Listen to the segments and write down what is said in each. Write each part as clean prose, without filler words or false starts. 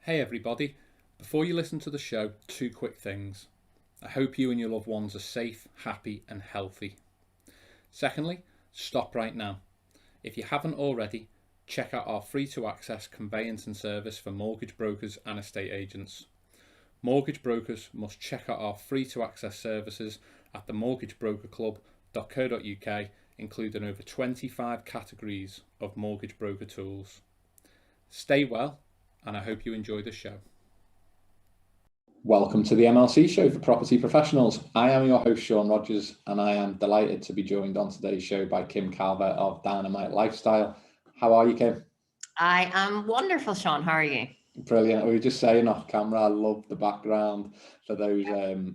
Hey everybody, before you listen to the show, two quick things. I hope you and your loved ones are safe, happy and healthy. Secondly, stop right now. If you haven't already, check out our free to access conveyancing service for mortgage brokers and estate agents. Mortgage brokers must check out our free to access services at themortgagebrokerclub.co.uk, including over 25 categories of mortgage broker tools. Stay well, and I hope you enjoy the show. Welcome to the MLC show for property professionals. I am your host, Sean Rodgers, and I am delighted to be joined on today's show by Kim Calvert of Dynamite Lifestyle. How are you, Kim? I am wonderful, Sean. How are you? Brilliant. We were just saying off camera, I love the background. For those,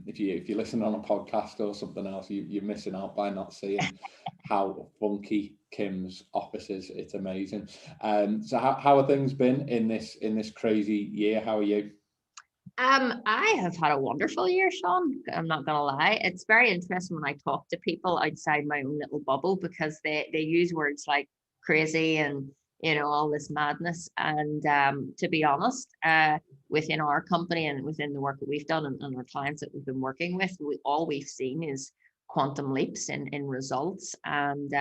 if you listen on a podcast or something else, you're missing out by not seeing how funky Kim's office is. It's amazing. So how have things been in this crazy year? How are you? I have had a wonderful year, Sean. I'm not gonna lie. It's very interesting when I talk to people outside my own little bubble because they use words like crazy and all this madness. And to be honest, within our company and within the work that we've done and our clients that we've been working with, all we've seen is quantum leaps in results. And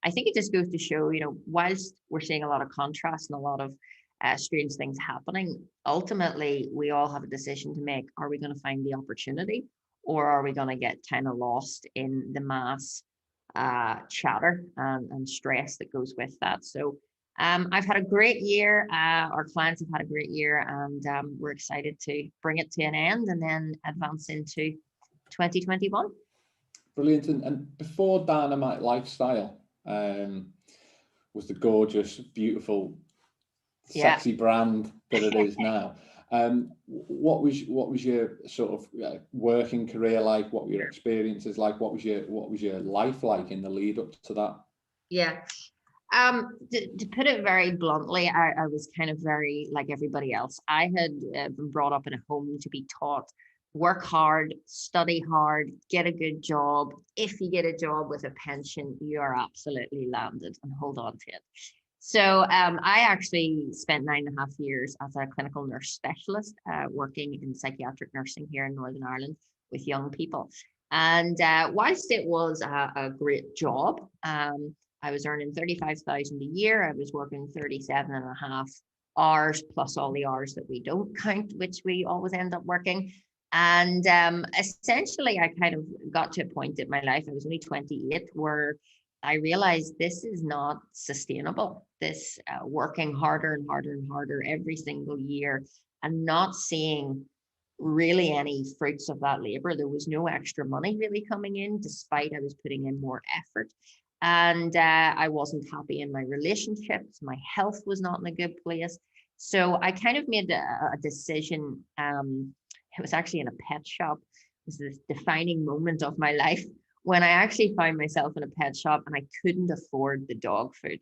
I think it just goes to show, whilst we're seeing a lot of contrast and a lot of strange things happening, ultimately we all have a decision to make. Are we going to find the opportunity, or are we going to get kind of lost in the mass chatter and stress that goes with that? So I've had a great year. Our clients have had a great year, and we're excited to bring it to an end and then advance into 2021. Brilliant. And before Dynamite Lifestyle was the gorgeous, beautiful, sexy brand that it is now. What was your sort of working career like? What were your experiences like? What was your life like in the lead up to that? Yeah. To put it very bluntly, I was kind of very like everybody else. I had been brought up in a home to be taught, work hard, study hard, get a good job. If you get a job with a pension, you are absolutely landed, and hold on to it. So I actually spent 9.5 years as a clinical nurse specialist, working in psychiatric nursing here in Northern Ireland with young people. And whilst it was a great job, I was earning 35,000 a year. I was working 37.5 hours plus all the hours that we don't count, which we always end up working. And essentially, I kind of got to a point in my life, I was only 28, where I realized this is not sustainable. This working harder and harder and harder every single year and not seeing really any fruits of that labor. There was no extra money really coming in, despite I was putting in more effort. And I wasn't happy in my relationships. My health was not in a good place. So I kind of made a decision. It was actually in a pet shop. It was this defining moment of my life when I actually found myself in a pet shop and I couldn't afford the dog food.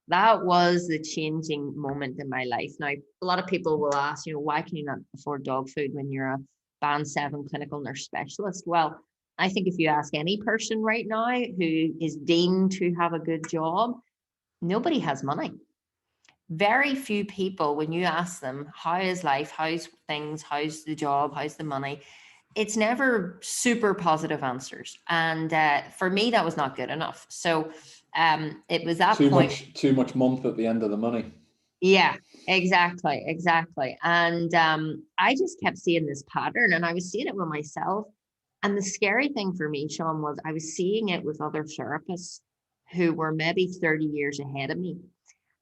That was the changing moment in my life. Now, a lot of people will ask, why can you not afford dog food when you're a band 7 clinical nurse specialist? Well, I think if you ask any person right now who is deemed to have a good job, nobody has money. Very few people, when you ask them, how is life, how's things, how's the job, how's the money, it's never super positive answers. And for me, that was not good enough. So it was that point. Too much month at the end of the money. Yeah, exactly. And I just kept seeing this pattern, and I was seeing it with myself. And the scary thing for me, Sean, was I was seeing it with other therapists who were maybe 30 years ahead of me.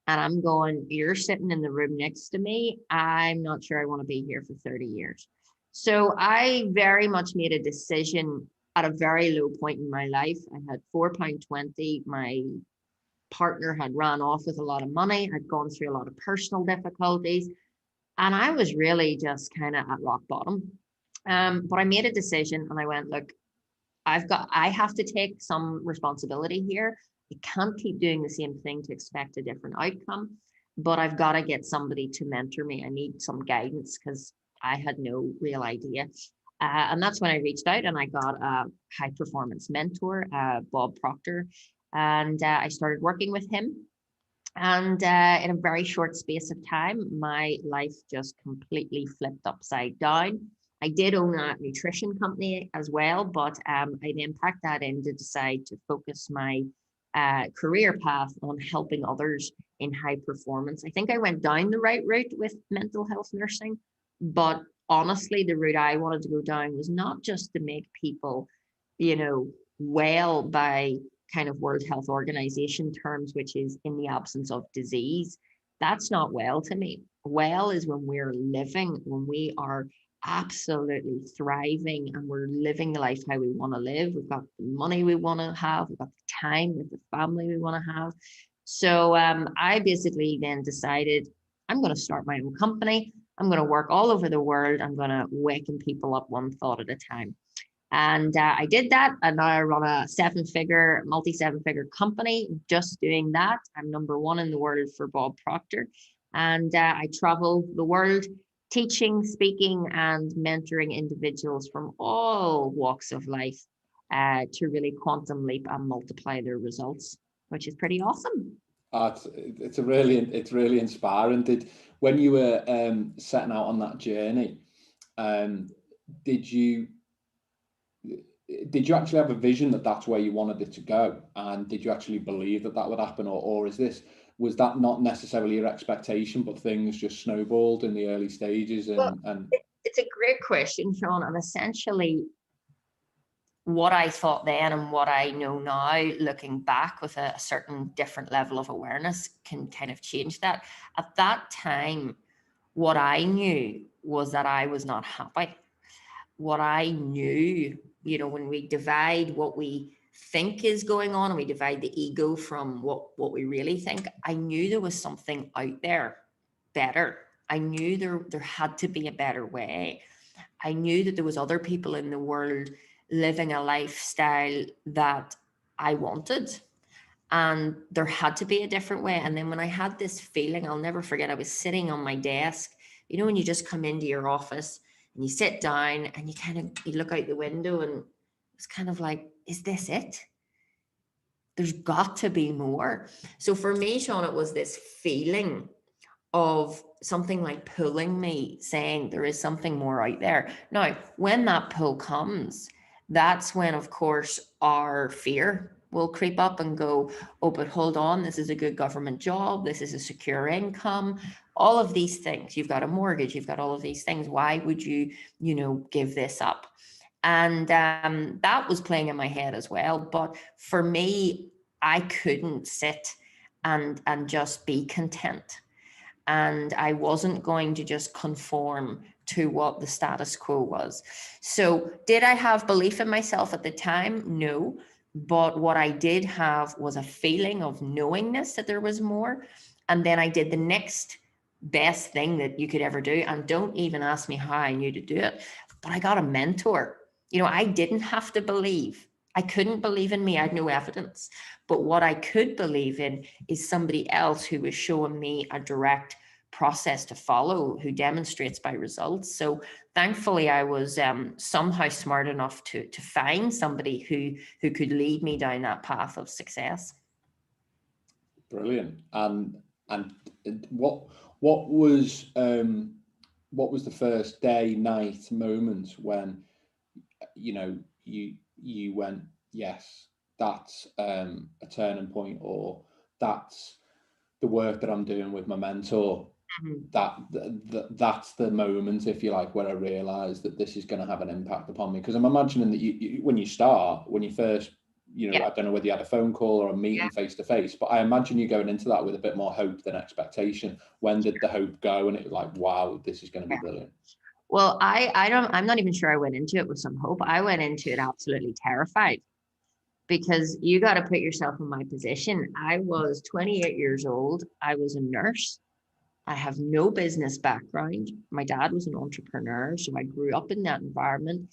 And I'm going, you're sitting in the room next to me. I'm not sure I want to be here for 30 years. So I very much made a decision at a very low point in my life. I had £4.20. My partner had ran off with a lot of money. I'd gone through a lot of personal difficulties. And I was really just kind of at rock bottom. But I made a decision and I went, look, I have to take some responsibility here. I can't keep doing the same thing to expect a different outcome, but I've got to get somebody to mentor me. I need some guidance because I had no real idea. And that's when I reached out and I got a high performance mentor, Bob Proctor, and I started working with him. And in a very short space of time, my life just completely flipped upside down. I did own a nutrition company as well, but I then packed that in to decide to focus my career path on helping others in high performance. I think I went down the right route with mental health nursing, but honestly, the route I wanted to go down was not just to make people, well by kind of World Health Organization terms, which is in the absence of disease. That's not well to me. Well is when we're living, when we are absolutely thriving and we're living the life how we want to live. We've got the money we want to have, we've got the time with the family we want to have. So I basically then decided I'm going to start my own company. I'm going to work all over the world. I'm going to waken people up one thought at a time. And I did that. And now I run a multi seven figure company just doing that. I'm number one in the world for Bob Proctor. And I travel the world teaching, speaking, and mentoring individuals from all walks of life to really quantum leap and multiply their results, which is pretty awesome. It's really inspiring. When you were setting out on that journey, did you actually have a vision that that's where you wanted it to go, and did you actually believe that would happen, or was that not necessarily your expectation, but things just snowballed in the early stages? And it's a great question, Sean, and essentially what I thought then and what I know now, looking back with a certain different level of awareness, can kind of change that. At that time, what I knew was that I was not happy. What I knew, when we divide what we think is going on and we divide the ego from what we really think, I knew there was something out there better. I knew there had to be a better way. I knew that there was other people in the world living a lifestyle that I wanted, and there had to be a different way. And then when I had this feeling, I'll never forget, I was sitting on my desk, when you just come into your office and you sit down and you look out the window, and it's kind of like, is this it? There's got to be more. So for me, Sean, it was this feeling of something like pulling me, saying there is something more out there. Now, when that pull comes, that's when, of course, our fear will creep up and go, oh, but hold on, this is a good government job, this is a secure income, all of these things. You've got a mortgage, you've got all of these things. Why would you, give this up? And that was playing in my head as well. But for me, I couldn't sit and just be content. And I wasn't going to just conform to what the status quo was. So did I have belief in myself at the time? No. But what I did have was a feeling of knowingness that there was more. And then I did the next best thing that you could ever do. And don't even ask me how I knew to do it, but I got a mentor. I didn't have to believe. I couldn't believe in me. I had no evidence. But what I could believe in is somebody else who was showing me a direct process to follow, who demonstrates by results. So thankfully, I was somehow smart enough to find somebody who could lead me down that path of success. Brilliant. And what was the first day, night moment when you went, yes, that's a turning point, or that's the work that I'm doing with my mentor? That's the moment, if you like, where I realized that this is going to have an impact upon me. Because I'm imagining that you when you first, I don't know whether you had a phone call or a meeting face to face, but I imagine you going into that with a bit more hope than expectation. When did the hope go, and it was like, wow, this is going to be brilliant? Well, I'm not even sure I went into it with some hope. I went into it absolutely terrified, because you got to put yourself in my position. I was 28 years old. I was a nurse. I have no business background. My dad was an entrepreneur, so I grew up in that environment,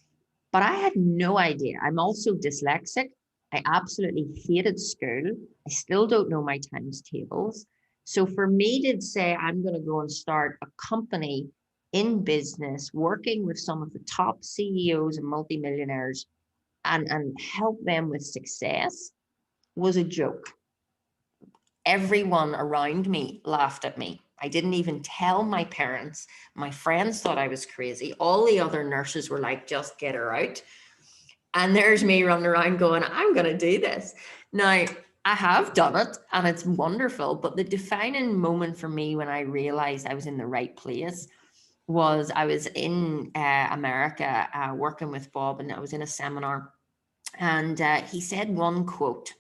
but I had no idea. I'm also dyslexic. I absolutely hated school. I still don't know my times tables. So for me to say I'm going to go and start a company in business, working with some of the top CEOs and multimillionaires and help them with success was a joke. Everyone around me laughed at me. I didn't even tell my parents. My friends thought I was crazy. All the other nurses were like, just get her out. And there's me running around going, I'm going to do this. Now, I have done it and it's wonderful. But the defining moment for me when I realized I was in the right place was I was in America working with Bob, and I was in a seminar. And he said one quote,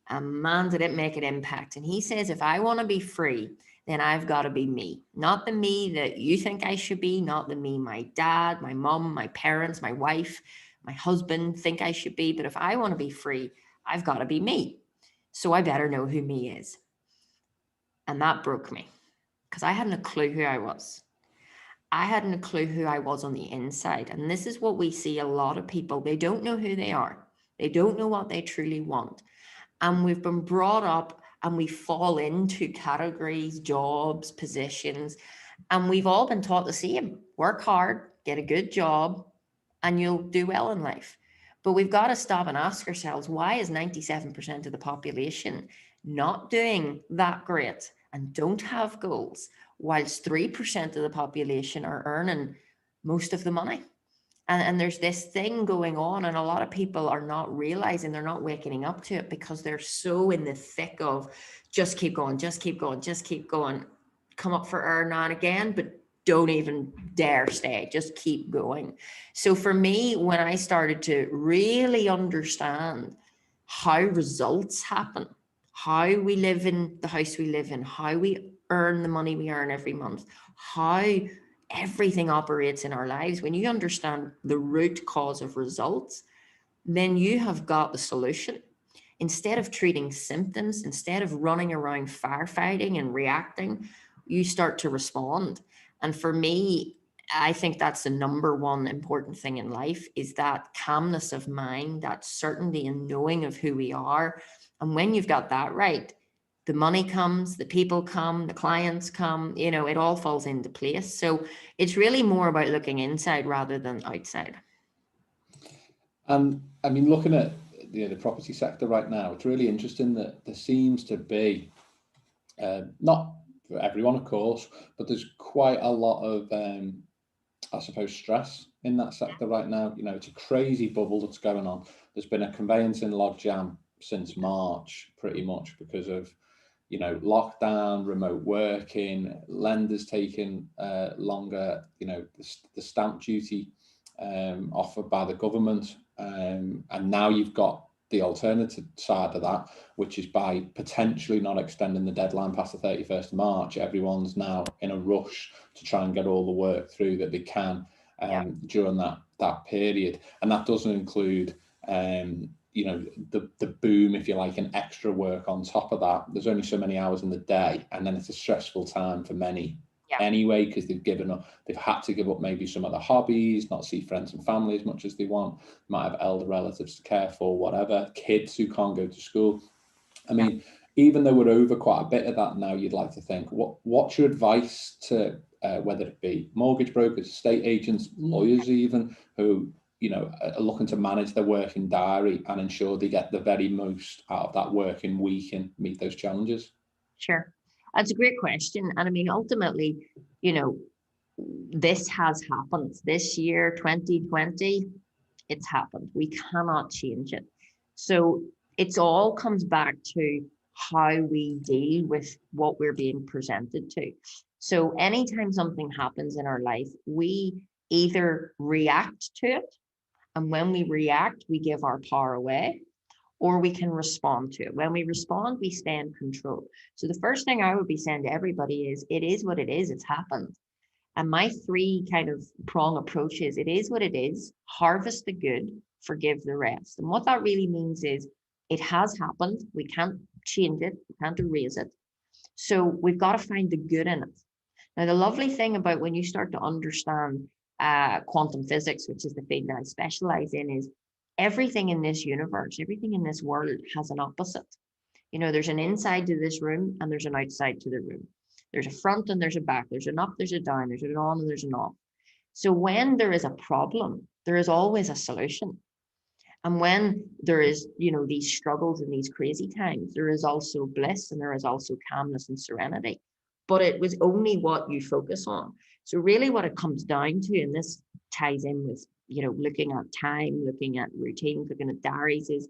and man, did it make an impact. And he says, if I want to be free, then I've got to be me. Not the me that you think I should be, not the me my dad, my mom, my parents, my wife, my husband think I should be. But if I want to be free, I've got to be me. So I better know who me is. And that broke me because I hadn't a clue who I was. I hadn't a clue who I was on the inside. And this is what we see a lot of people. They don't know who they are. They don't know what they truly want. And we've been brought up and we fall into categories, jobs, positions, and we've all been taught the same: work hard, get a good job, and you'll do well in life. But we've got to stop and ask ourselves, why is 97% of the population not doing that great and don't have goals, whilst 3% of the population are earning most of the money? And there's this thing going on, and a lot of people are not realizing, they're not waking up to it because they're so in the thick of just keep going, just keep going, just keep going, come up for air now and again, but don't even dare stay, just keep going. So for me, when I started to really understand how results happen, how we live in the house we live in, how we earn the money we earn every month, how everything operates in our lives, when you understand the root cause of results, then you have got the solution. Instead of treating symptoms, instead of running around firefighting and reacting, you start to respond. And for me, I think that's the number one important thing in life, is that calmness of mind, that certainty and knowing of who we are. And when you've got that right, the money comes, the people come, the clients come, it all falls into place. So it's really more about looking inside rather than outside. And I mean, looking at the property sector right now, it's really interesting that there seems to be, not for everyone, of course, but there's quite a lot of, I suppose, stress in that sector right now. It's a crazy bubble that's going on. There's been a conveyancing logjam since March, pretty much because of, lockdown, remote working, lenders taking longer, the stamp duty offered by the government. And now you've got the alternative side of that, which is by potentially not extending the deadline past the 31st of March, everyone's now in a rush to try and get all the work through that they can during that period. And that doesn't include the boom, if you like, and extra work on top of that. There's only so many hours in the day, and then it's a stressful time for many anyway, because they've had to give up maybe some of their hobbies, not see friends and family as much as they want, might have elder relatives to care for, whatever, kids who can't go to school. I mean, even though we're over quite a bit of that now, you'd like to think, what's your advice to whether it be mortgage brokers, estate agents, lawyers even, who are looking to manage their working diary and ensure they get the very most out of that working week and meet those challenges? Sure. That's a great question. And I mean, ultimately, this has happened this year, 2020, it's happened. We cannot change it. So it's all comes back to how we deal with what we're being presented to. So anytime something happens in our life, we either react to it. And when we react, we give our power away, or we can respond to it. When we respond, we stay in control. So the first thing I would be saying to everybody is, it is what it is, it's happened. And my 3 kind of prong approach is, it is what it is, harvest the good, forgive the rest. And what that really means is, it has happened, we can't change it, we can't erase it. So we've got to find the good in it. Now, the lovely thing about when you start to understand quantum physics, which is the field that I specialize in, is everything in this universe, everything in this world has an opposite. There's an inside to this room and there's an outside to the room. There's a front and there's a back. There's an up, there's a down, there's an on and there's an off. So when there is a problem, there is always a solution. And when there is, these struggles and these crazy times, there is also bliss and there is also calmness and serenity. But it was only what you focus on. So really what it comes down to, and this ties in with, looking at time, looking at routines, looking at diaries, is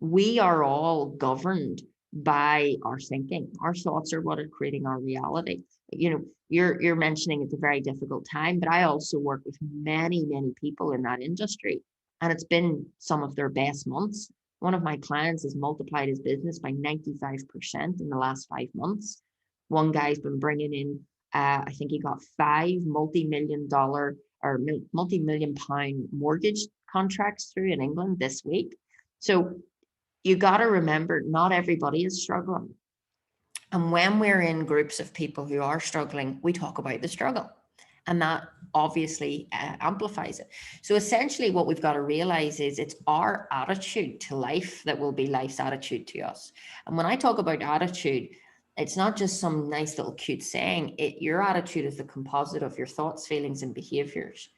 we are all governed by our thinking. Our thoughts are what are creating our reality. You're mentioning it's a very difficult time, but I also work with many, many people in that industry, and it's been some of their best months. One of my clients has multiplied his business by 95% in the last 5 months. One guy's been bringing in, I think he got 5 multi-million dollar or multi-million pound mortgage contracts through in England this week. So you got to remember, not everybody is struggling. And when we're in groups of people who are struggling, we talk about the struggle. And that obviously amplifies it. So essentially what we've got to realize is it's our attitude to life that will be life's attitude to us. And when I talk about attitude, it's not just some nice little cute saying. Your attitude is the composite of your thoughts, feelings, and behaviors.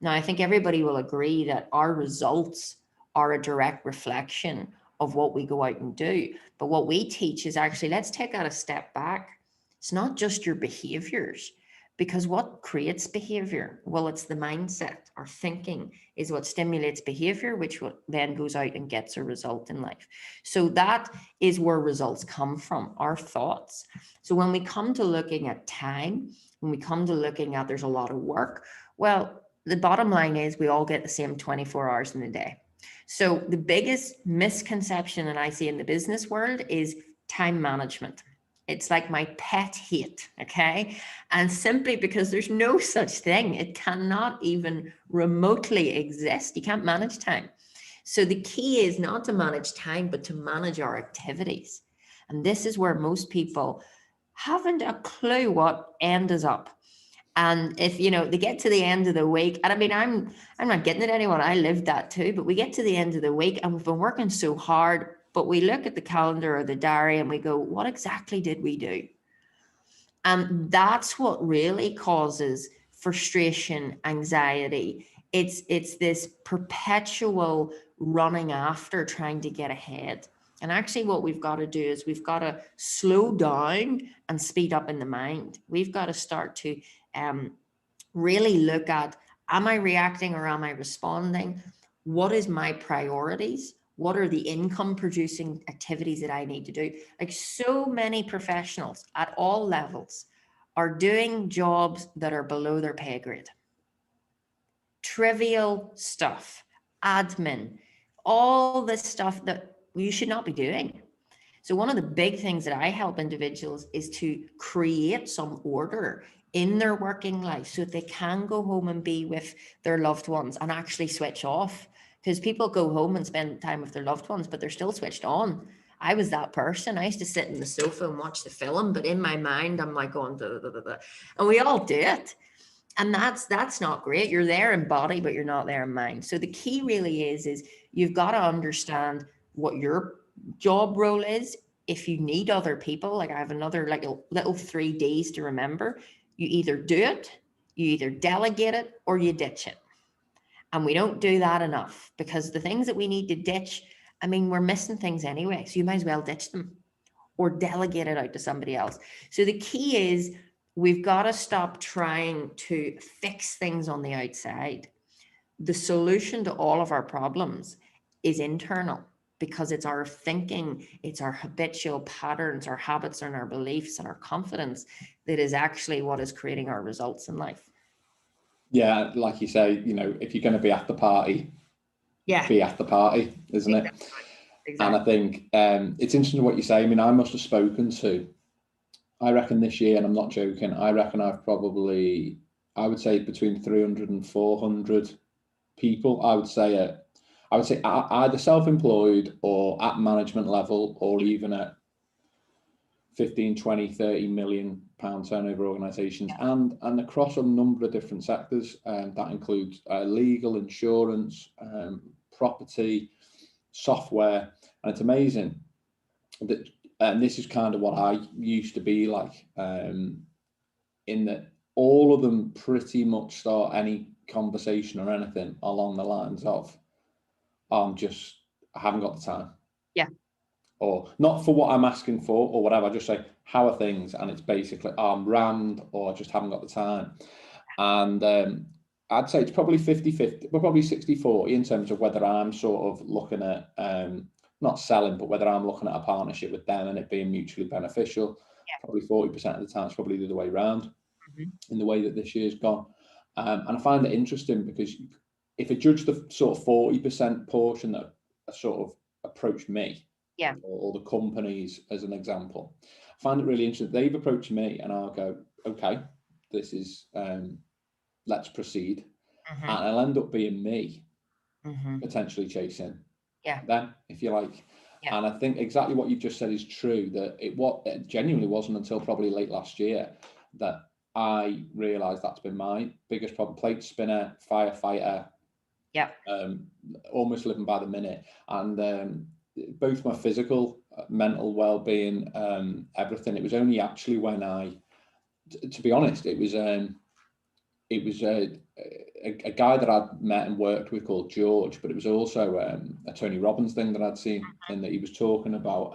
Now, I think everybody will agree that our results are a direct reflection of what we go out and do. But what we teach is actually, let's take that a step back. It's not just your behaviors, because what creates behavior? Well, it's the mindset. Our thinking is what stimulates behavior, which then goes out and gets a result in life. So that is where results come from, our thoughts. So when we come to looking at time, when we come to looking at there's a lot of work, well, the bottom line is we all get the same 24 hours in a day. So the biggest misconception that I see in the business world is time management. It's like my pet hate, okay? And simply because there's no such thing, it cannot even remotely exist. You can't manage time. So the key is not to manage time, but to manage our activities. And this is where most people haven't a clue what end is up. And if, they get to the end of the week, and I mean, I'm not getting at anyone, I lived that too, but we get to the end of the week and we've been working so hard, but we look at the calendar or the diary and we go, what exactly did we do? And that's what really causes frustration, anxiety. It's this perpetual running after trying to get ahead. And actually what we've got to do is we've got to slow down and speed up in the mind. We've got to start to really look at, am I reacting or am I responding? What is my priorities? What are the income producing activities that I need to do? Like, so many professionals at all levels are doing jobs that are below their pay grade. Trivial stuff, admin, all this stuff that you should not be doing. So one of the big things that I help individuals is to create some order in their working life so that they can go home and be with their loved ones and actually switch off. Because people go home and spend time with their loved ones, but they're still switched on. I was that person. I used to sit in the sofa and watch the film, but in my mind, I'm like going, da, da, da, da. And we all do it. And that's not great. You're there in body, but you're not there in mind. So the key really is you've got to understand what your job role is. If you need other people, like I have another like a little 3 Ds to remember, you either do it, you either delegate it, or you ditch it. And we don't do that enough, because the things that we need to ditch, I mean, we're missing things anyway. So you might as well ditch them or delegate it out to somebody else. So the key is we've got to stop trying to fix things on the outside. The solution to all of our problems is internal, because it's our thinking, it's our habitual patterns, our habits and our beliefs and our confidence that is actually what is creating our results in life. Yeah, like you say, if you're going to be at the party, be at the party, isn't it? Exactly. And I think it's interesting what you say. I mean, I must have spoken to, I reckon this year, and I'm not joking, I reckon I would say between 300 and 400 people. I would say either self-employed or at management level, or even at 15, 20, 30 million pound turnover organisations, and across a number of different sectors. That includes legal, insurance, property, software. And it's amazing that, and this is kind of what I used to be like, in that all of them pretty much start any conversation or anything along the lines of, I haven't got the time. Yeah. Or not for what I'm asking for or whatever. I just say, how are things? And it's basically, I'm rammed or I just haven't got the time. And I'd say it's probably 50-50, but probably 60-40 in terms of whether I'm sort of looking at, not selling, but whether I'm looking at a partnership with them and it being mutually beneficial. Probably 40% of the time it's probably the other way around in the way that this year's gone. And I find it interesting because if I judge the sort of 40% portion that sort of approached me, or the companies as an example, I find it really interesting. They've approached me and I'll go, okay, this is, let's proceed. And it'll end up being me potentially chasing them, if you like. And I think exactly what you've just said is true, that it genuinely wasn't until probably late last year that I realised that's been my biggest problem. Plate spinner, firefighter, almost living by the minute. And both my physical, mental well-being, everything. It was only actually when to be honest, it was a guy that I'd met and worked with called George, but it was also a Tony Robbins thing that I'd seen, and that he was talking about.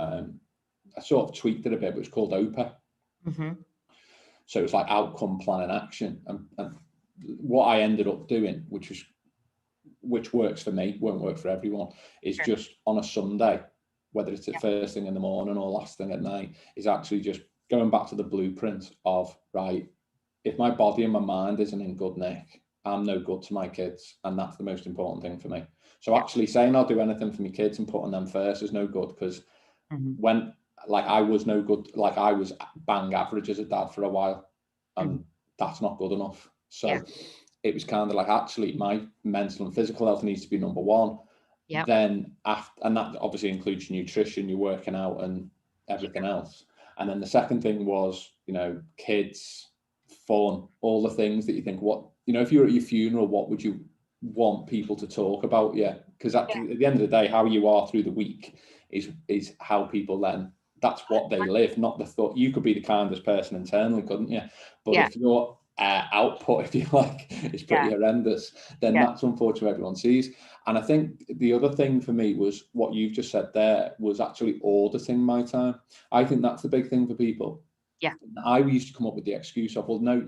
I sort of tweaked it a bit, but it's called OPA. So it's like outcome, plan, and action. And what I ended up doing, which works for me, won't work for everyone, is just on a Sunday, whether it's the first thing in the morning or last thing at night, is actually just going back to the blueprint of, right, if my body and my mind isn't in good nick, I'm no good to my kids. And that's the most important thing for me. So actually saying I'll do anything for my kids and putting them first is no good, because when, like, I was no good, like I was bang average as a dad for a while, and that's not good enough. So it was kind of like, actually my mental and physical health needs to be number one. Then after, and that obviously includes your nutrition, your working out and everything else. And then the second thing was, kids, fun, all the things that you think, if you're at your funeral, what would you want people to talk about? Because at the end of the day, how you are through the week is how people then, that's what they live, not the thought. You could be the kindest person internally, couldn't you? But if your output, if you like, is pretty horrendous, then that's unfortunately what everyone sees. And I think the other thing for me was what you've just said there, was actually auditing my time. I think that's the big thing for people. I used to come up with the excuse of, well, no,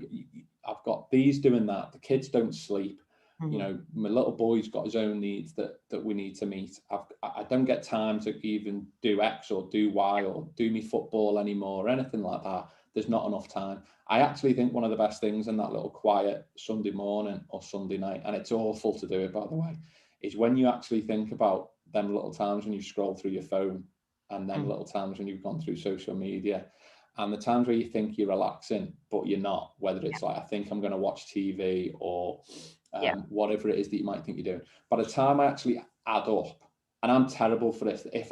I've got these doing that. The kids don't sleep. My little boy's got his own needs that we need to meet. I don't get time to even do X or do Y or do me football anymore or anything like that. There's not enough time. I actually think one of the best things in that little quiet Sunday morning or Sunday night, and it's awful to do it, by the way, is when you actually think about them little times when you scroll through your phone, and them little times when you've gone through social media, and the times where you think you're relaxing, but you're not, whether it's like, I think I'm going to watch TV or whatever it is that you might think you're doing. By the time I actually add up, and I'm terrible for this, if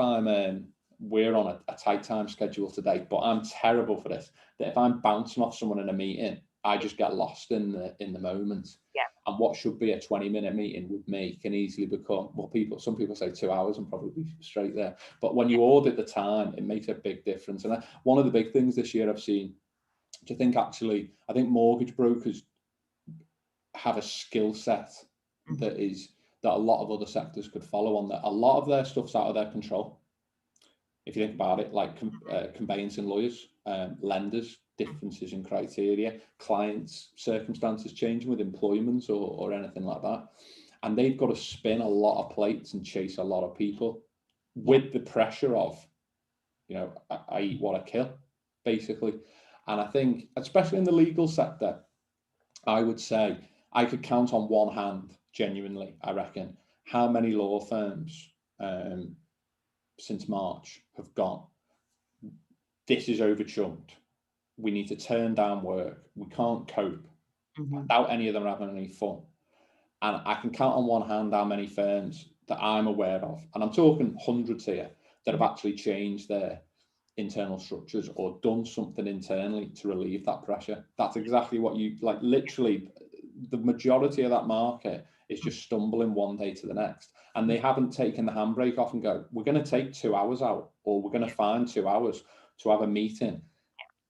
we're on a tight time schedule today, but I'm terrible for this, that if I'm bouncing off someone in a meeting, I just get lost in the moment. And what should be a 20-minute meeting with me can easily become, some people say 2 hours and probably be straight there. But when you audit the time, it makes a big difference. And one of the big things this year I've seen, which I think mortgage brokers have a skill set that a lot of other sectors could follow on, that a lot of their stuff's out of their control. If you think about it, like conveyancing lawyers, lenders, differences in criteria, clients, circumstances changing with employment or anything like that. And they've got to spin a lot of plates and chase a lot of people with the pressure of, I eat what I kill, basically. And I think, especially in the legal sector, I would say I could count on one hand, genuinely, I reckon, how many law firms since March have gone, this is overchunked. We need to turn down work. We can't cope. Without any of them having any fun. And I can count on one hand how many firms that I'm aware of, and I'm talking hundreds here, that have actually changed their internal structures or done something internally to relieve that pressure. That's exactly what you, like, literally the majority of that market is just stumbling one day to the next. And they haven't taken the handbrake off and go, we're going to take 2 hours out, or we're going to find 2 hours to have a meeting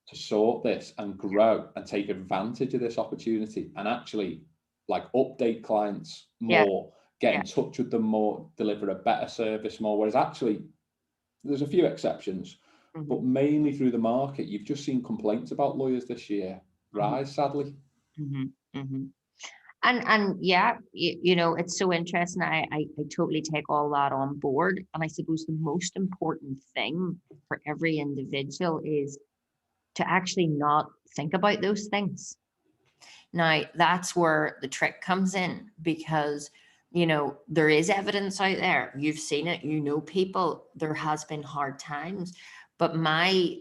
to sort this and grow and take advantage of this opportunity and actually, like, update clients more, get in touch with them more, deliver a better service more. Whereas actually, there's a few exceptions, but mainly through the market, you've just seen complaints about lawyers this year rise, sadly. And yeah, you know, it's so interesting. I totally take all that on board. And I suppose the most important thing for every individual is to actually not think about those things. Now, that's where the trick comes in, because, you know, there is evidence out there. You've seen it, you know, people, there has been hard times. But my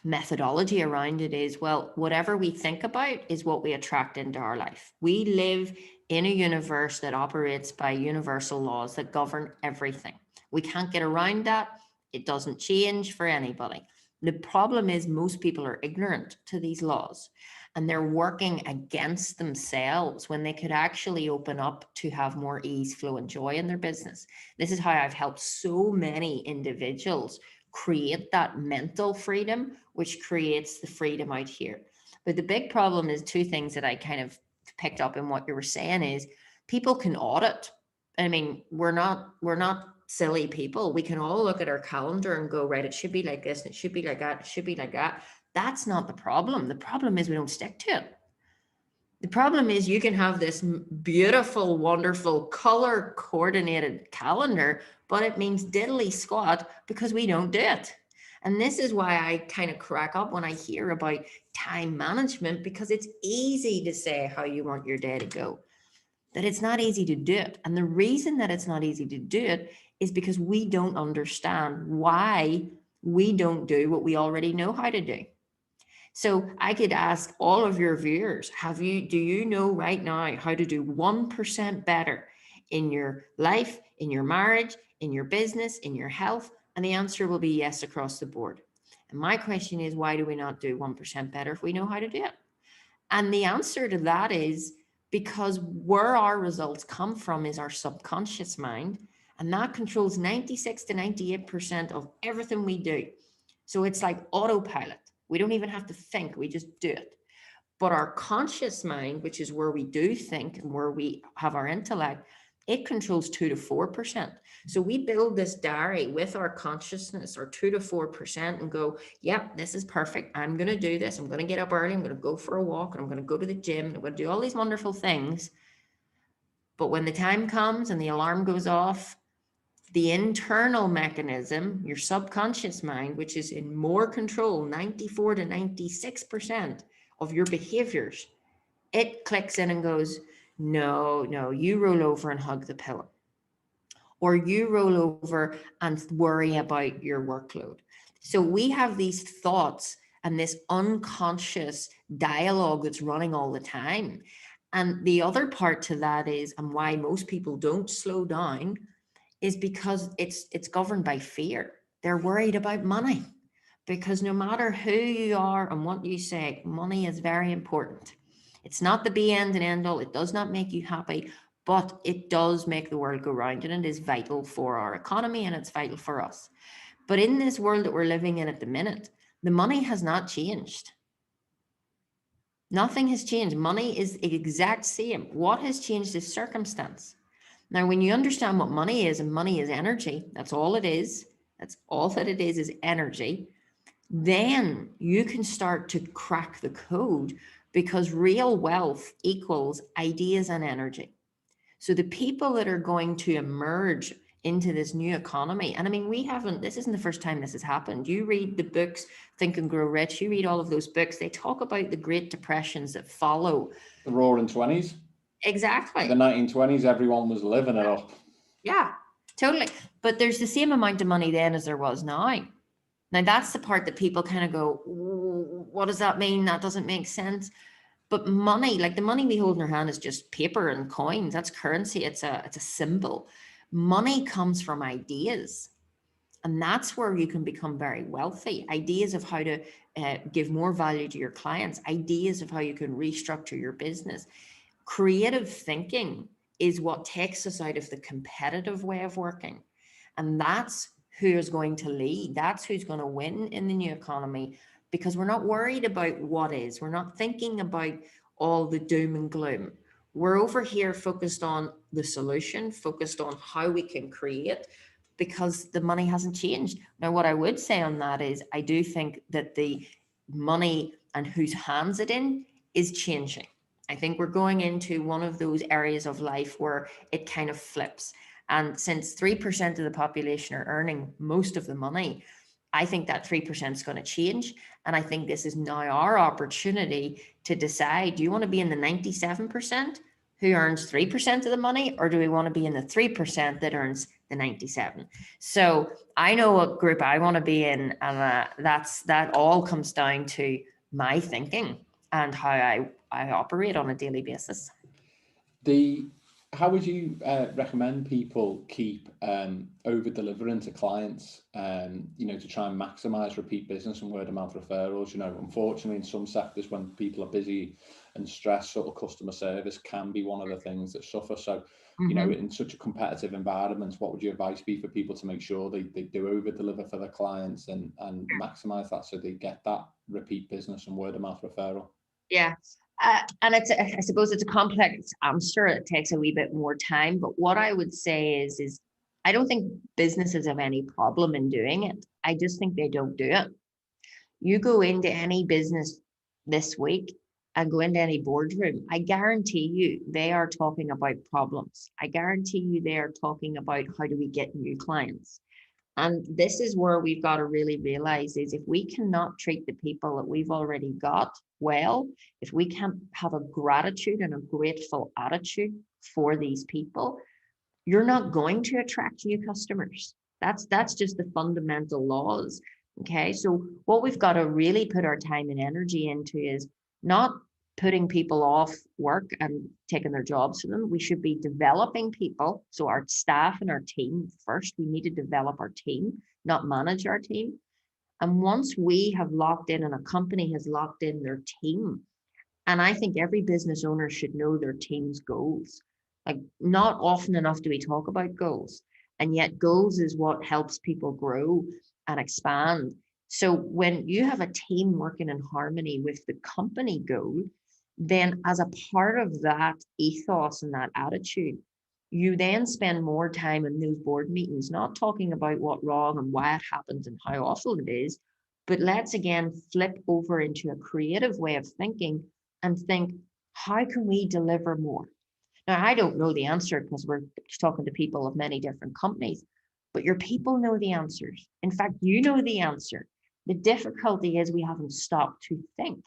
methodology around it is, well, whatever we think about is what we attract into our life. We live in a universe that operates by universal laws that govern everything. We can't get around that. It doesn't change for anybody. The problem is most people are ignorant to these laws, and they're working against themselves when they could actually open up to have more ease, flow, and joy in their business. This is how I've helped so many individuals create that mental freedom, which creates the freedom out here. But the big problem is two things that I kind of picked up in what you were saying is people can audit. I mean, we're not silly people. We can all look at our calendar and go, right, it should be like this, and it should be like that, it should be like that. That's not the problem. The problem is we don't stick to it. The problem is you can have this beautiful, wonderful, color coordinated calendar, but it means diddly squat because we don't do it. And this is why I kind of crack up when I hear about time management, because it's easy to say how you want your day to go, that it's not easy to do it. And the reason that it's not easy to do it is because we don't understand why we don't do what we already know how to do. So I could ask all of your viewers, do you know right now how to do 1% better in your life, in your marriage, in your business, in your health? And the answer will be yes across the board. And my question is, why do we not do 1% better if we know how to do it? And the answer to that is because where our results come from is our subconscious mind, and that controls 96 to 98% of everything we do. So it's like autopilot. We don't even have to think, we just do it. But our conscious mind, which is where we do think and where we have our intellect, it controls 2 to 4%. So we build this diary with our consciousness, or 2 to 4%, and go, yep, this is perfect. I'm going to do this. I'm going to get up early. I'm going to go for a walk, and I'm going to go to the gym. And I'm going to do all these wonderful things. But when the time comes and the alarm goes off, the internal mechanism, your subconscious mind, which is in more control, 94 to 96% of your behaviors, it clicks in and goes, no, you roll over and hug the pillow. Or you roll over and worry about your workload. So we have these thoughts and this unconscious dialogue that's running all the time. And the other part to that is, and why most people don't slow down, is because it's governed by fear. They're worried about money, because no matter who you are and what you say, money is very important. It's not the be end and end all. It does not make you happy, but it does make the world go round, and it is vital for our economy, and it's vital for us. But in this world that we're living in at the minute, the money has not changed. Nothing has changed. Money is the exact same. What has changed is circumstance. Now, when you understand what money is, and money is energy, that's all it is. That's all that it is energy. Then you can start to crack the code, because real wealth equals ideas and energy. So the people that are going to emerge into this new economy, and I mean, this isn't the first time this has happened. You read the books, Think and Grow Rich, you read all of those books, they talk about the Great Depressions that follow. The Roaring 20s. Exactly. The 1920s, everyone was living it up. Yeah, totally. But there's the same amount of money then as there was now. Now, that's the part that people kind of go, what does that mean? That doesn't make sense. But money, like the money we hold in our hand, is just paper and coins. That's currency. It's a symbol. Money comes from ideas. And that's where you can become very wealthy. Ideas of how to give more value to your clients. Ideas of how you can restructure your business. Creative thinking is what takes us out of the competitive way of working. And that's who is going to lead. That's who's going to win in the new economy, because we're not worried about what is. We're not thinking about all the doom and gloom. We're over here focused on the solution, focused on how we can create, because the money hasn't changed. Now, what I would say on that is I do think that the money and whose hands it in is changing. I think we're going into one of those areas of life where it kind of flips. And since 3% of the population are earning most of the money, I think that 3% is going to change. And I think this is now our opportunity to decide, do you want to be in the 97% who earns 3% of the money, or do we want to be in the 3% that earns the 97? So I know what group I want to be in, and that all comes down to my thinking and how I operate on a daily basis. How would you recommend people keep over delivering to clients, to try and maximize repeat business and word of mouth referrals? Unfortunately, in some sectors, when people are busy and stressed, sort of customer service can be one of the things that suffer. So, in such a competitive environment, what would your advice be for people to make sure they do over deliver for their clients and maximize that so they get that repeat business and word of mouth referral? Yeah. And I suppose it's a complex answer. It takes a wee bit more time. But what I would say is I don't think businesses have any problem in doing it. I just think they don't do it. You go into any business this week and go into any boardroom, I guarantee you they are talking about problems. I guarantee you they are talking about how do we get new clients. And this is where we've got to really realize is if we cannot treat the people that we've already got well, if we can't have a gratitude and a grateful attitude for these people, you're not going to attract new customers. That's just the fundamental laws. Okay. So what we've got to really put our time and energy into is not putting people off work and taking their jobs from them. We should be developing people. So our staff and our team first, we need to develop our team, not manage our team. And once we have locked in and a company has locked in their team, and I think every business owner should know their team's goals. Like, not often enough do we talk about goals. And yet goals is what helps people grow and expand. So when you have a team working in harmony with the company goal, then as a part of that ethos and that attitude, you then spend more time in those board meetings, not talking about what's wrong and why it happens and how awful it is, but let's again flip over into a creative way of thinking and think, how can we deliver more? Now, I don't know the answer because we're talking to people of many different companies, but your people know the answers. In fact, you know the answer. The difficulty is we haven't stopped to think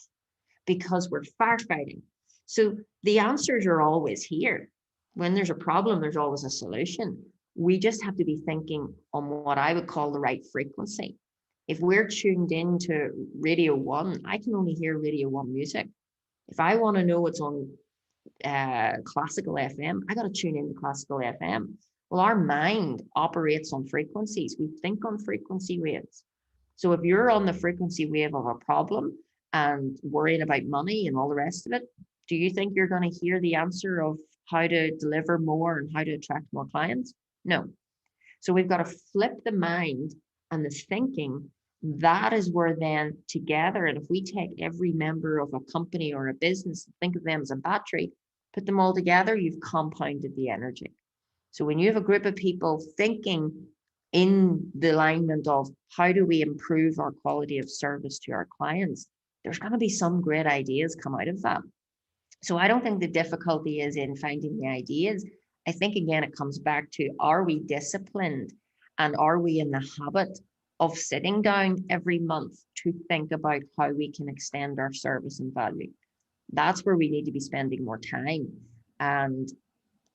because we're firefighting. So the answers are always here. When there's a problem, there's always a solution. We just have to be thinking on what I would call the right frequency. If we're tuned into Radio 1, I can only hear Radio 1 music. If I want to know what's on classical FM, I got to tune into classical FM. Well, our mind operates on frequencies. We think on frequency waves. So if you're on the frequency wave of a problem and worrying about money and all the rest of it, do you think you're going to hear the answer of how to deliver more and how to attract more clients? No. So we've got to flip the mind and the thinking. That is where then together, and if we take every member of a company or a business and think of them as a battery, put them all together, you've compounded the energy. So when you have a group of people thinking in the alignment of how do we improve our quality of service to our clients, there's going to be some great ideas come out of that. So I don't think the difficulty is in finding the ideas. I think, again, it comes back to, are we disciplined and are we in the habit of sitting down every month to think about how we can extend our service and value? That's where we need to be spending more time. And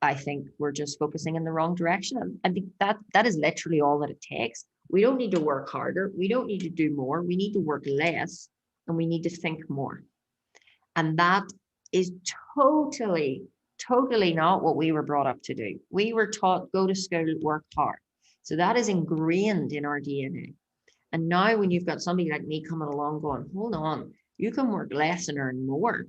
I think we're just focusing in the wrong direction. I think that is literally all that it takes. We don't need to work harder. We don't need to do more. We need to work less and we need to think more. And that is totally not what we were brought up to do. We were taught, go to school, work hard. So that is ingrained in our DNA. And now when you've got somebody like me coming along going, hold on, you can work less and earn more.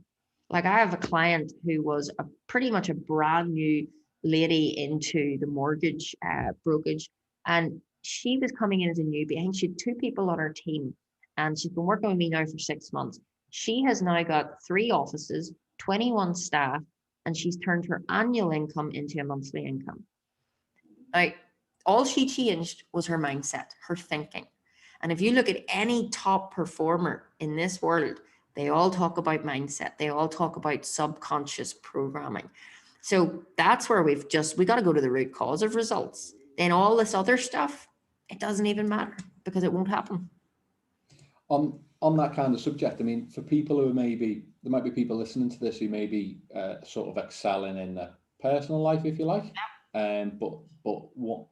Like, I have a client who was pretty much a brand new lady into the mortgage brokerage. And she was coming in as a newbie. I think she had 2 people on her team and she's been working with me now for 6 months. She has now got 3 offices, 21 staff, and she's turned her annual income into a monthly income. Now, all she changed was her mindset, her thinking. And if you look at any top performer in this world, they all talk about mindset. They all talk about subconscious programming. So that's where we got to go to the root cause of results. Then all this other stuff, it doesn't even matter because it won't happen. On that kind of subject, I mean, for people who there might be people listening to this who may be sort of excelling in their personal life, if you like, but what,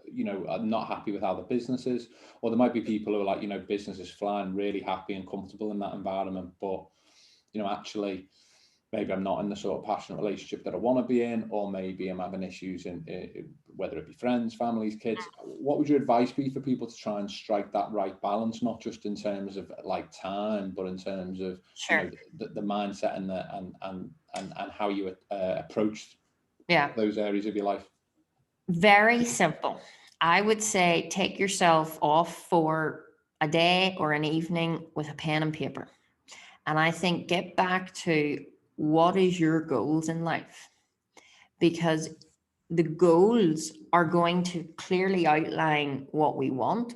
are not happy with how the business is, or there might be people who are like, business is flying, really happy and comfortable in that environment, but actually maybe I'm not in the sort of passionate relationship that I want to be in, or maybe I'm having issues in whether it be friends, families, kids. What would your advice be for people to try and strike that right balance, not just in terms of like time, but in terms of the mindset and how you approach those areas of your life? Very simple. I would say take yourself off for a day or an evening with a pen and paper. And I think get back to what is your goals in life? Because the goals are going to clearly outline what we want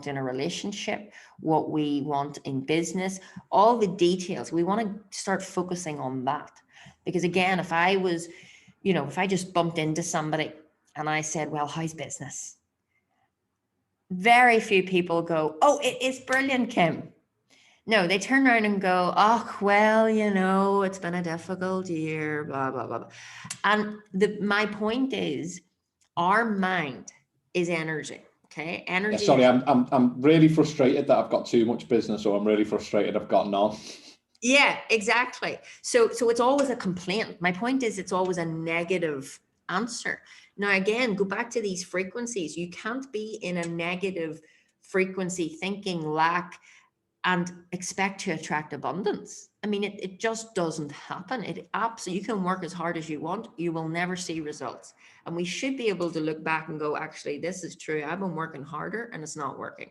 in a relationship, what we want in business, all the details. We want to start focusing on that. Because again, if I just bumped into somebody and I said, well, how's business? Very few people go, oh, it is brilliant, Kim. No, they turn around and go, oh, well, it's been a difficult year, blah, blah, blah. And my point is, our mind is energy, okay? Energy. Yeah, sorry, I'm really frustrated that I've got too much business, or I'm really frustrated I've got none. Yeah, exactly. So it's always a complaint. My point is, it's always a negative answer. Now, again, go back to these frequencies. You can't be in a negative frequency thinking, lack, and expect to attract abundance. I mean, it just doesn't happen. You can work as hard as you want. You will never see results. And we should be able to look back and go, actually, this is true. I've been working harder and it's not working.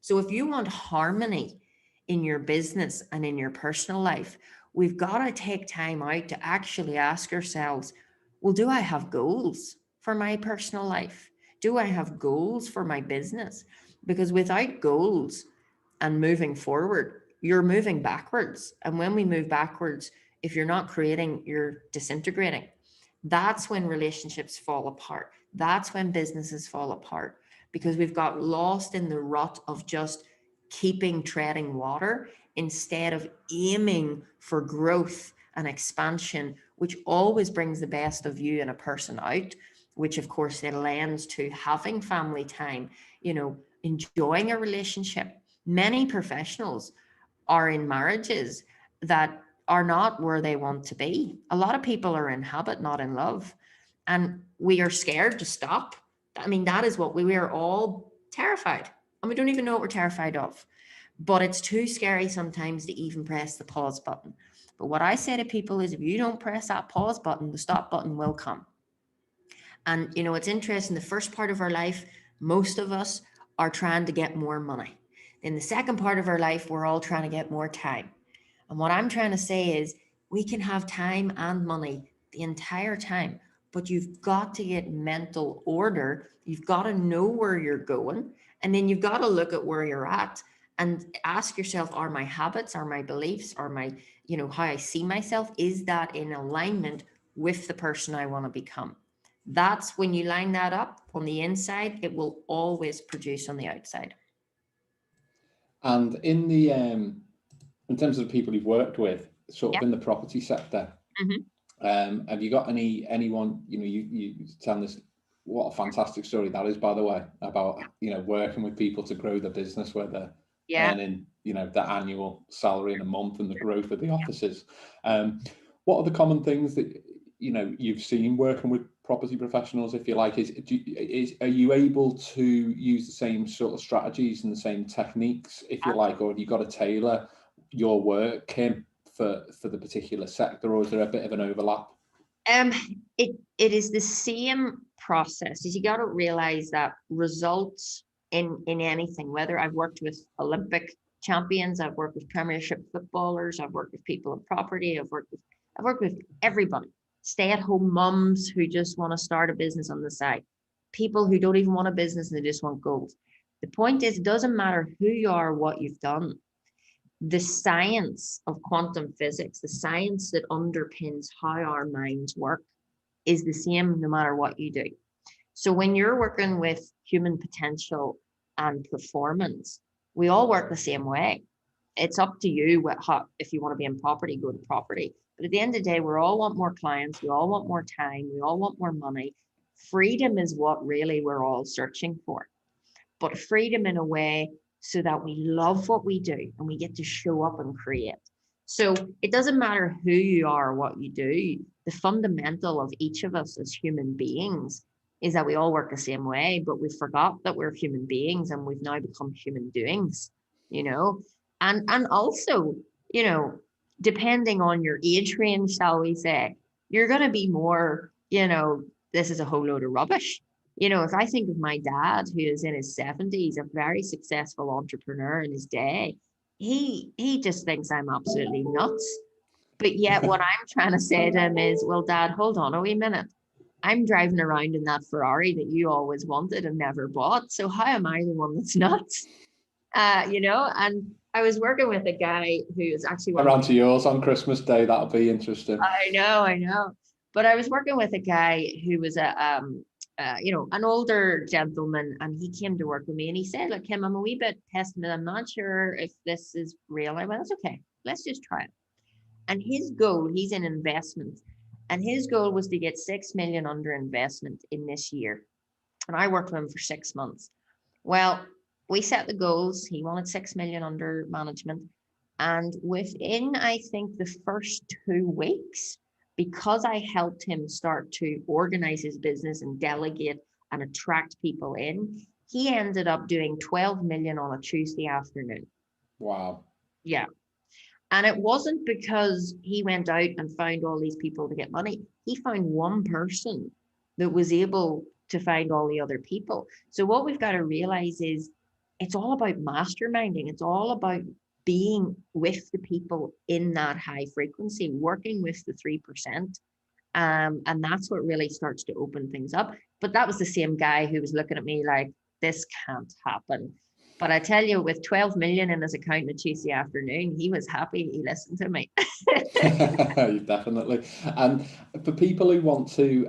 So if you want harmony in your business and in your personal life, we've got to take time out to actually ask ourselves, well, do I have goals for my personal life? Do I have goals for my business? Because without goals, and moving forward, you're moving backwards. And when we move backwards, if you're not creating, you're disintegrating. That's when relationships fall apart. That's when businesses fall apart, because we've got lost in the rut of just keeping treading water instead of aiming for growth and expansion, which always brings the best of you and a person out, which of course then lends to having family time, enjoying a relationship. Many professionals are in marriages that are not where they want to be. A lot of people are in habit, not in love. And we are scared to stop. I mean, that is what we are all terrified. And we don't even know what we're terrified of. But it's too scary sometimes to even press the pause button. But what I say to people is, if you don't press that pause button, the stop button will come. And, it's interesting. The first part of our life, most of us are trying to get more money. In the second part of our life, we're all trying to get more time. And what I'm trying to say is, we can have time and money the entire time, but you've got to get mental order. You've got to know where you're going. And then you've got to look at where you're at and ask yourself, are my habits, are my beliefs, are my, how I see myself, is that in alignment with the person I want to become? That's when you line that up on the inside, it will always produce on the outside. And in the in terms of the people you've worked with, sort of in the property sector, have you got anyone, you tell this, what a fantastic story that is, by the way, about, working with people to grow the business where they're earning, the annual salary in a month and the growth of the offices. What are the common things that, you've seen working with property professionals, if you like? Are you able to use the same sort of strategies and the same techniques, if you like, or have you got to tailor your work, Kim, for the particular sector, or is there a bit of an overlap? It is the same process. You got to realize that results in anything, whether I've worked with Olympic champions, I've worked with Premiership footballers, I've worked with people in property, I've worked with everybody. stay-at-home mums who just want to start a business on the side, people who don't even want a business and they just want goals. The point is, it doesn't matter who you are, what you've done. The science of quantum physics, the science that underpins how our minds work, is the same no matter what you do. So when you're working with human potential and performance, we all work the same way. It's up to you if you want to be in property, go to property. But at the end of the day, we all want more clients, we all want more time, we all want more money. Freedom is what really we're all searching for. But freedom in a way so that we love what we do and we get to show up and create. So it doesn't matter who you are or what you do. The fundamental of each of us as human beings is that we all work the same way, but we forgot that we're human beings and we've now become human doings, you know. And also, you know, depending on your age range, shall we say, you're going to be more, you know, this is a whole load of rubbish. You know, if I think of my dad, who is in his 70s, a very successful entrepreneur in his day, he just thinks I'm absolutely nuts. But yet what I'm trying to say to him is, well, Dad, hold on a wee minute. I'm driving around in that Ferrari that you always wanted and never bought. So how am I the one that's nuts? You know, and I was working with a guy who is actually around to yours on Christmas Day. That'll be interesting. I know. But I was working with a guy who was you know, an older gentleman, and he came to work with me and he said, look, Kim, I'm a wee bit pessimistic. I'm not sure if this is real. I went, that's okay. Let's just try it. And his goal, he's in investment, and his goal was to get 6 million under investment in this year. And I worked with him for 6 months. Well, we set the goals. He wanted 6 million under management. And within, I think, the first 2 weeks, because I helped him start to organize his business and delegate and attract people in, he ended up doing 12 million on a Tuesday afternoon. Wow. Yeah. And it wasn't because he went out and found all these people to get money. He found one person that was able to find all the other people. So what we've got to realize is it's all about masterminding. It's all about being with the people in that high frequency, working with the 3%. And that's what really starts to open things up. But that was the same guy who was looking at me like, this can't happen. But I tell you, with 12 million in his account on a Tuesday afternoon, he was happy he listened to me. Definitely. And for people who want to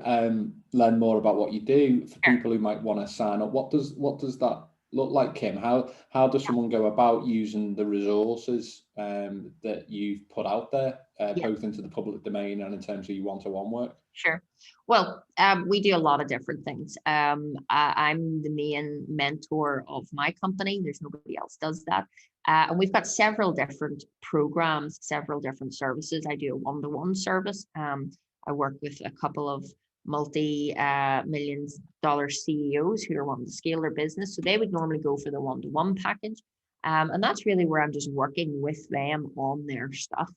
learn more about what you do, for people who might want to sign up, what does that look like, Kim? How does someone go about using the resources that you've put out there, both into the public domain and in terms of your one-to-one work? Sure. Well, we do a lot of different things. I'm the main mentor of my company. There's nobody else does that. And we've got several different programs, several different services. I do a one-to-one service. I work with a couple of multi-millions dollar CEOs who are wanting to scale their business. So they would normally go for the one-to-one package. And that's really where I'm just working with them on their stuff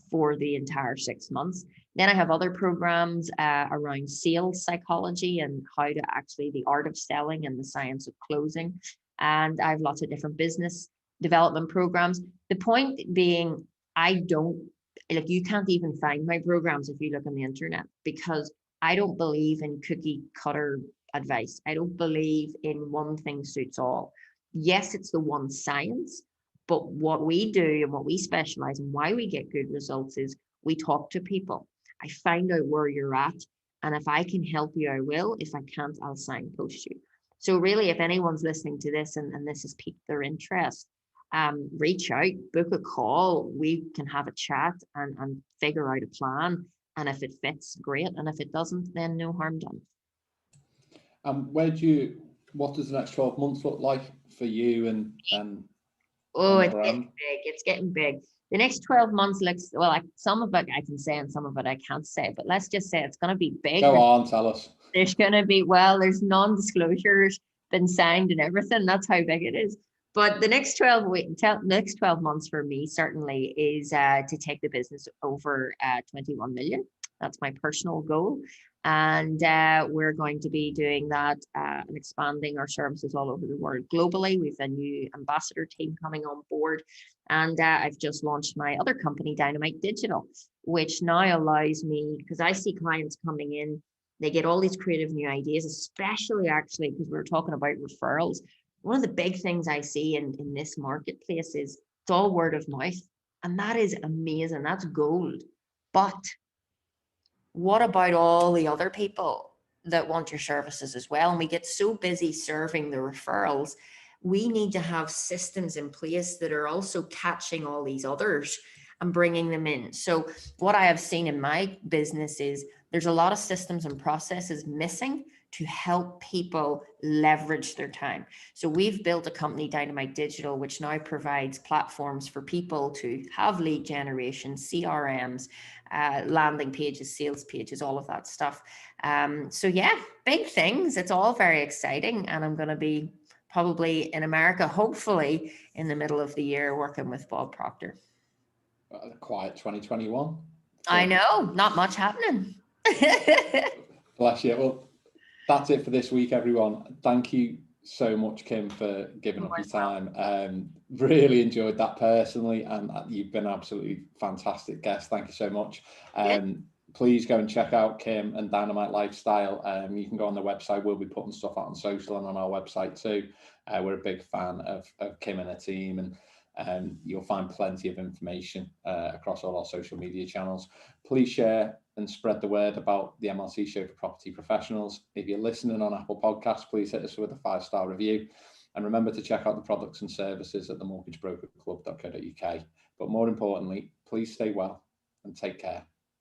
for the entire 6 months. Then I have other programs around sales psychology and how to actually the art of selling and the science of closing. And I have lots of different business development programs. The point being, you can't even find my programs if you look on the internet, because I don't believe in cookie cutter advice. I don't believe in one thing suits all. Yes, it's the one science, but what we do and what we specialize in, why we get good results, is we talk to people. I find out where you're at, and if I can help you, I will. If I can't, I'll signpost you. So really, if anyone's listening to this and this has piqued their interest, reach out, book a call. We can have a chat and figure out a plan. And if it fits, great. And if it doesn't, then no harm done. What does the next 12 months look like for you and it's getting big. It's getting big. The next 12 months looks, well, some of it I can say and some of it I can't say, but let's just say it's going to be big. Go on, tell us. There's going to be, there's non-disclosures been signed and everything. That's how big it is. But the next 12 months for me certainly is to take the business over 21 million. That's my personal goal. And we're going to be doing that and expanding our services all over the world globally. We've a new ambassador team coming on board. And I've just launched my other company, Dynamite Digital, which now allows me, because I see clients coming in, they get all these creative new ideas, especially actually because we were talking about referrals. One of the big things I see in this marketplace is it's all word of mouth. And that is amazing. That's gold. But what about all the other people that want your services as well? And we get so busy serving the referrals. We need to have systems in place that are also catching all these others and bringing them in. So what I have seen in my business is there's a lot of systems and processes missing to help people leverage their time. So we've built a company, Dynamite Digital, which now provides platforms for people to have lead generation, CRMs, landing pages, sales pages, all of that stuff. So yeah, big things. It's all very exciting. And I'm going to be probably in America, hopefully in the middle of the year, working with Bob Proctor. A quiet 2021. I know, not much happening. Bless you. Well, that's it for this week, everyone. Thank you so much, Kim, for giving up your time. Really enjoyed that personally, and you've been an absolutely fantastic guest. Thank you so much. Please go and check out Kim and Dynamite Lifestyle. You can go on the website. We'll be putting stuff out on social and on our website too. We're a big fan of Kim and her team, and you'll find plenty of information across all our social media channels. Please share and spread the word about the MLC show for property professionals. If you're listening on Apple Podcasts, please hit us with a 5-star review. And remember to check out the products and services at themortgagebrokerclub.co.uk. But more importantly, please stay well and take care.